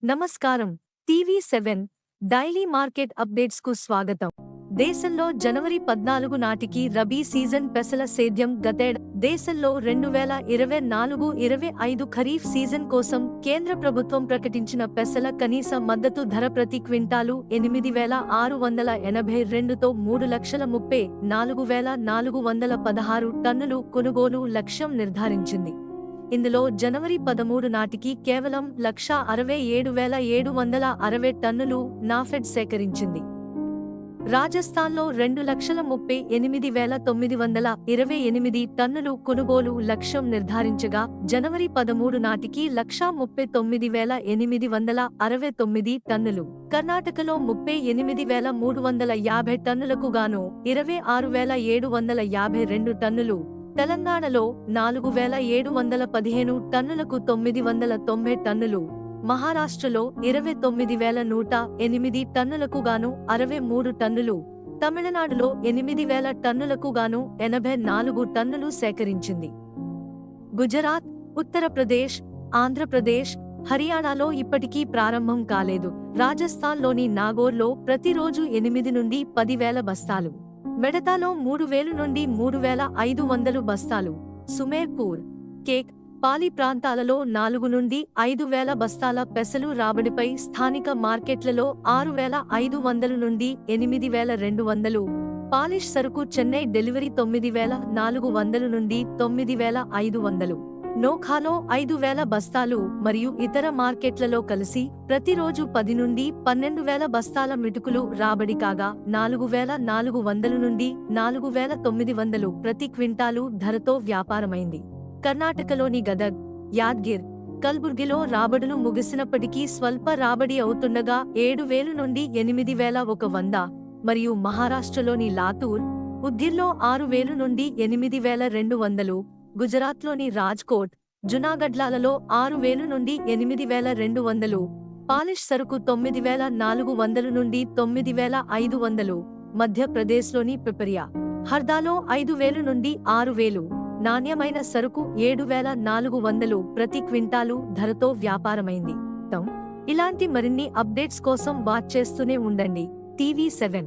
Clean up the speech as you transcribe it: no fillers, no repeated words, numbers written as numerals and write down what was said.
నమస్కారం. టీవీ7 daily market updates కు స్వాగతం. దేశంలో జనవరి 14 నాటికి రబీ సీజన్ పెసల సేద్యం దేశంలో 2024-25 ఖరీఫ్ సీజన్ కోసం కేంద్ర ప్రభుత్వం ప్రకటించిన పెసల కనీస మద్దతు ధర ప్రతి క్వింటాలు 8,682తో 3,34,416 టన్నులు కొనుగోలు లక్ష్యం నిర్ధారించింది. ఇందులో జనవరి 13 నాటికి కేవలం 1,67,760 టన్నులు నాఫెడ్ సేకరించింది. రాజస్థాన్లో 2,38,928 టన్నులు కొనుగోలు లక్ష్యం నిర్ధారించగా జనవరి 13 నాటికి 1,39,869 టన్నులు, కర్ణాటకలో 38,350 టన్నులకు గాను 26,752 టన్నులు, తెలంగాణలో 4,715 టన్నులకు 990 టన్నులు, మహారాష్ట్రలో 29,108 టన్నులకు గాను 63 టన్నులు, తమిళనాడులో 8,000 టన్నులకు గాను 84 టన్నులు సేకరించింది. గుజరాత్, ఉత్తరప్రదేశ్, ఆంధ్రప్రదేశ్, హర్యానాలో ఇప్పటికీ ప్రారంభం కాలేదు. రాజస్థాన్లోని నాగోర్లో ప్రతిరోజు 8 నుండి 10,000 బస్తాలు, మెడతాలో 3,000 నుండి 3,500 బస్తాలు, సుమేర్పూర్, కేక్, పాలి ప్రాంతాలలో 4 నుండి 5,000 బస్తాల పెసలు రాబడిపై స్థానిక మార్కెట్లలో 6,500 నుండి 8,200, పాలిష్ సరుకు చెన్నై డెలివరీ 9,400 నుండి 9,500, నోఖాలో 5,000 బస్తాలు మరియు ఇతర మార్కెట్లలో కలిసి ప్రతిరోజు 10 నుండి 12,000 బస్తాల మిటుకులు రాబడి కాగా 4,400 నుండి 4,900 ప్రతి క్వింటాలు ధరతో వ్యాపారమైంది. కర్ణాటకలోని గదగ్, యాద్గిర్, కల్బుర్గిలో రాబడులు ముగిసినప్పటికీ స్వల్ప రాబడి అవుతుండగా 7,000 నుండి 8,100 మరియు మహారాష్ట్రలోని లాతూర్, ఉద్గిర్లో 6,000 నుండి 8,200, గుజరాత్లోని రాజ్కోట్, జునాగఢ్లలో 6,000 నుండి 8,200, పాలిష్ సరుకు 9,400 నుండి 9,500, మధ్యప్రదేశ్లోని పిపరియా, హర్దాలో 5,000 నుండి 6,000, నాణ్యమైన సరుకు 7,400 ప్రతి క్వింటాలు ధరతో వ్యాపారమైంది. ఇలాంటి మరిన్ని అప్డేట్స్ కోసం వాచ్ చేస్తూనే ఉండండి టీవీ7.